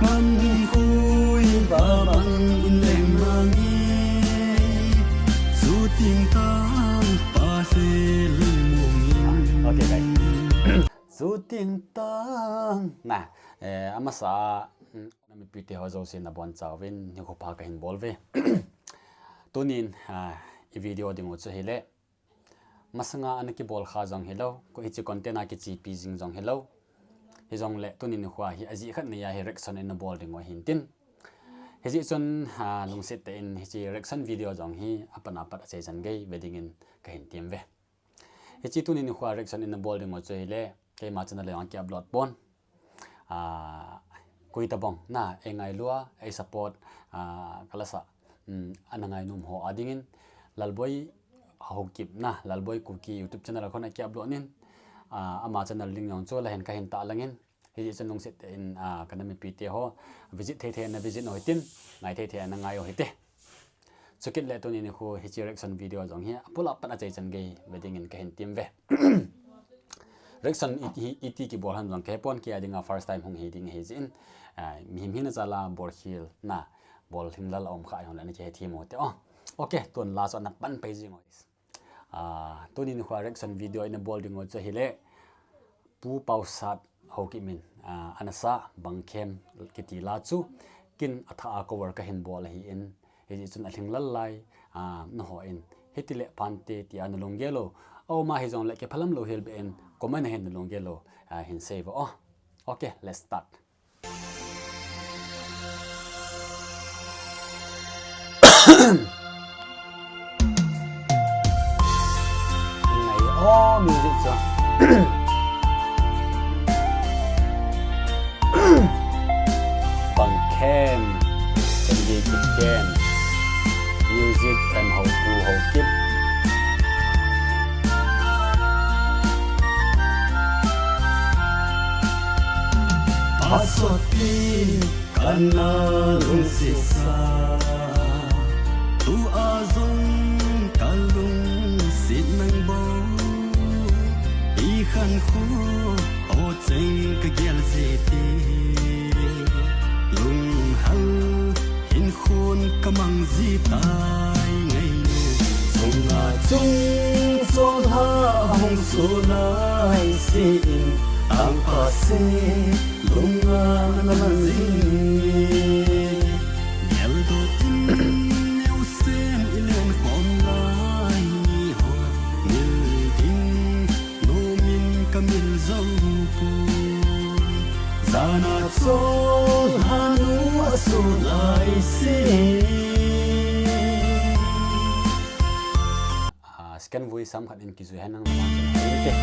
kan khui và bằng in lem mangi su ting tang pa se lung mungin. Okay guys. Su ting tang na amasa nami pite hozo sin na bon chawin ni ko pa Kahin Bol ve tunin i video ding uchu hele masanga anaki bol kha jong hello ko hi content a ki chi pi jing jong hello hi jong le tunin khwa hi aji khat ne ya hi reaction in bol ding wa hintin hi ji chon lung set te in hi chi reaction video jong hi apana pat che chan gei wedding in Kahin tim ve hi chi tunin khwa reaction in bol ding wa chu hele ke ma channel le ang ki upload pon kui tabong na engai lua ai support kalasa anangai num ho adingin lalboy hokip na lalboy Kuki YouTube channel khona ki upload nin ama channel link yong cho la hen Kahin ta langin hi chanung set in kanami pt ho visit the na visit noitin ngai the na ngai ho hite chukit le to ni khu hi reaction video jong hi pula pana chai chan gei wedding in Kahin tim ve reaction iti ki bol han jong ke pon ki adinga first time hong hi ding he jin mihim hina chala bor hil na bol hinglal om kha yon ani che thi mo te okay ton last on pan page ngo to ni khwa reaction video in bol ding ngo che hile pu pau sat hoki min anasa BANGKHEM kiti la chu kin atha cover Kahin Bol hi in hi chun a hinglal lai no ho in hitile pante ti an longelo o ma hi jong le ke phalam lo hel be en comment hen longelo hin save okay let's start. Này music cho BANGKHEM can be again music and how keep Asoti kana lung sisa tu azong kalung sit nang bo i khan khu ho cheng ka gyal zeti lung hal hin khun kamang zi tai ngai nu sunga chung chol ha hong su nai sin ang pa se lunga naman zin yel do tin neu sen ilen khom lai ni ho mil ding no min kamil zau pu zana chol hanu asu lai si scan voice sam khat in ki zu hanang ma te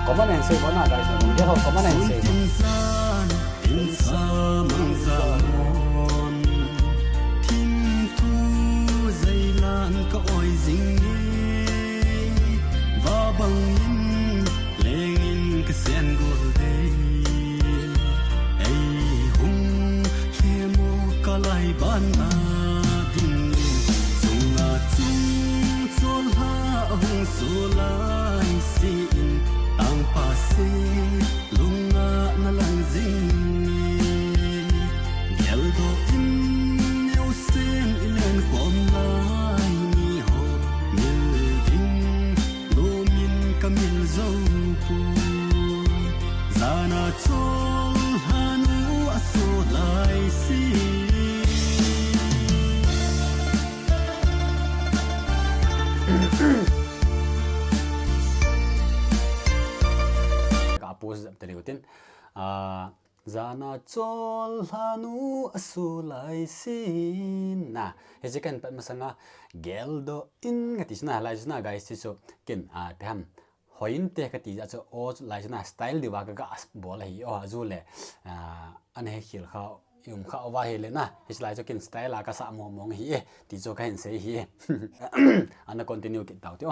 comment and say bona guys get ho comment and say insan manzalon tin tu zailan ka oi zing va bangin lengin ka sen gol de ai hung khemo kalai ban na ding sunga chung chol ha hung solai sin ang pasi lunga na lang zing gel do in neu sen ilen khom lai ni ho mil ding lo min kamil zau pu zana chol hanu aso lai si pose teriutin zana chol hanu asulai sin na hejikan pat masanga geldo in ngati sna lai sna guys so kin pham hoin te kati ja cho o lai sna style diwa ga bol hi o azule an he khil kha yum kha wa hele na his lai cho kin style ka sa mo mong hi ti cho ka hin se hi ana continue ki tau ti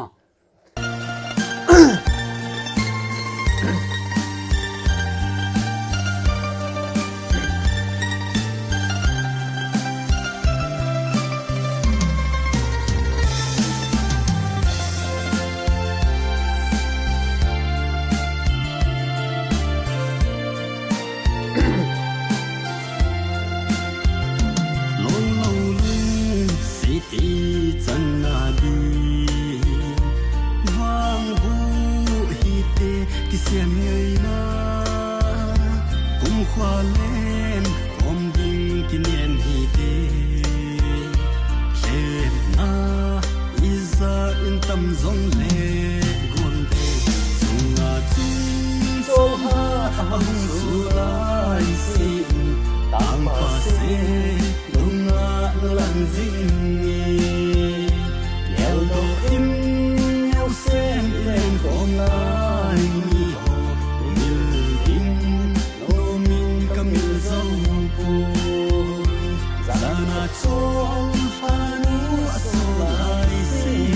ki sian ngei na kum khwa len om ding ki nien hi te khem na iza in tam zong le gon te sunga chung so ha ang su lai sin tam pa se lunga lang jing ni yel do im yel sen len kom lai ni ho mil ding no min kamil zau po zana chol hanu so lai sin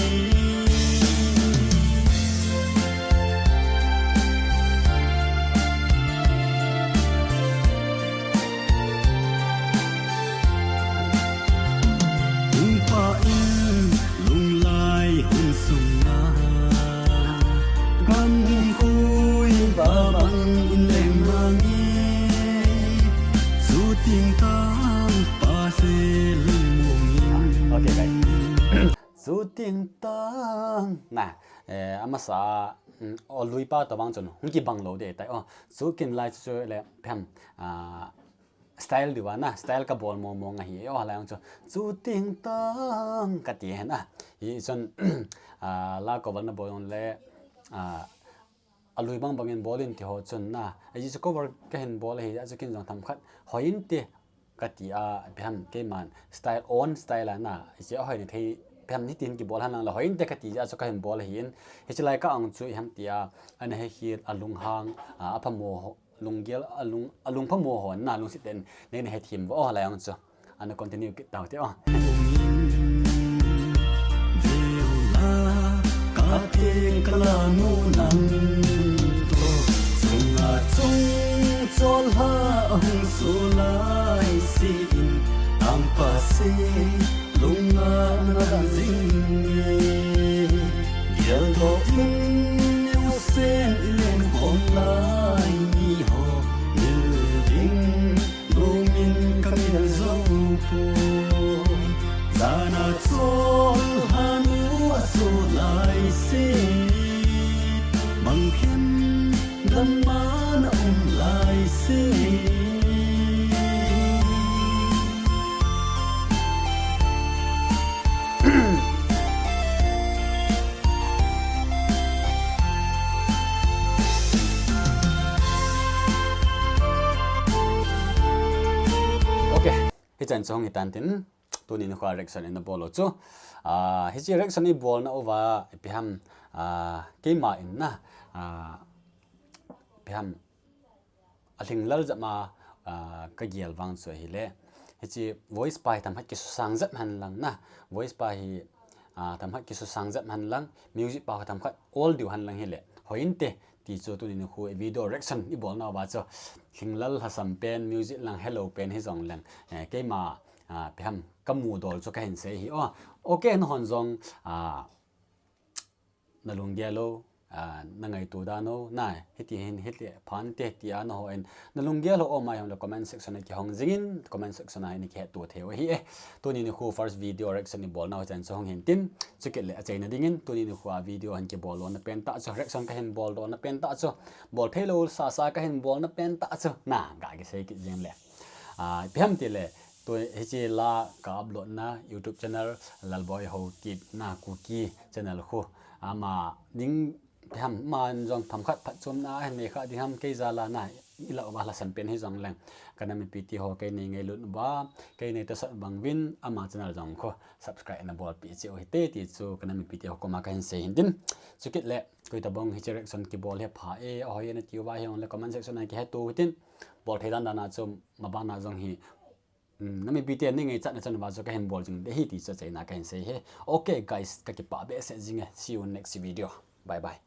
Zu tiếng tang nè amasa lui pa to bang chon hungki bang lo de tai zu kin lai chu le phem style diwa na style ka bol mo nga hi la cho zu tiếng tang ka ti na hi chon la ko ban na boyon le alui bang bangin bolin ti ho chon na ai chu cover Kahin Bol hi a chu kin jong tham khat hoin te ka ti phem ke man style on style na je hoi ni thei phem ni tin ki bol han la hoin te ka ti ja chu Kahin Bol hin he chlai ka ang chu ham tia an he hi alung hang apamo lunggel alung phamo hon na lung siten ne he thim bo la ang chu an continue ki taw te ka te kala nu nang to sunga chung chol ha ang su lai sin am pa se lunga na jing yel do in you sen len khom lai ni ho mil ding lu min kamil zau po zana chol hanu so lai sin BANGKHEM dan mana lai sin hi chan chong hi tan tin tunin khwa reaction in the ball chu hi chi reaction ni ball na over piham keima in na piham aling lal jama ka gial wang chu hi le hi chi voice pai tham hat ki sang zat han lang na voice pai hi tham hat ki sang zat han lang music pa tham khat all du han lang hi le hoin te ti chu tunin khu video reaction ni bol na ba chu hinglal hasam pen music lang hello pen hi zong lang keima piham kamu dol chu ka hin se hi okay no hon zong nalung gelo nangai tu da no na hiti hin hiti phan te ti an ho en nalung gelo o mai hom la comment section ki hong jingin comment section ai ni ke tu theu hi tu ni khu first video reaction ni bol na chan chong hin tin chuket le achai na dingin tu ni khu video han ke bol on pen ta chu reaction Kahin Bol on pen ta chu bol thelo sa Kahin Bol na pen ta chu na ga ke sei ki jeng le pham ti le to he chi la ka upload na YouTube channel lalboy ho tip na Kuki channel khu ama ding pham man jong tham khat phat chum na ne kha ding ham ke zala na ila ba la san pen hi jong lang kana mi pt ho ke nei nge lut ba ke nei ta sa bang win ama channel jong kho subscribe na bol pi chi o hi te ti chu kana mi pt ho ko ma ka hin se hin din chukit le koi ta bong hi reaction ki bol he pha e o hi na ti wa hi on le comment section na ki he tu tin bol thaidan da na chum ma ba na jong hi nami bite ni ngai chat na chan ba zo Kahin Bol jing de hi ti cha chai na ka hin se he okay guys ka ki pa be se jing see you next video bye bye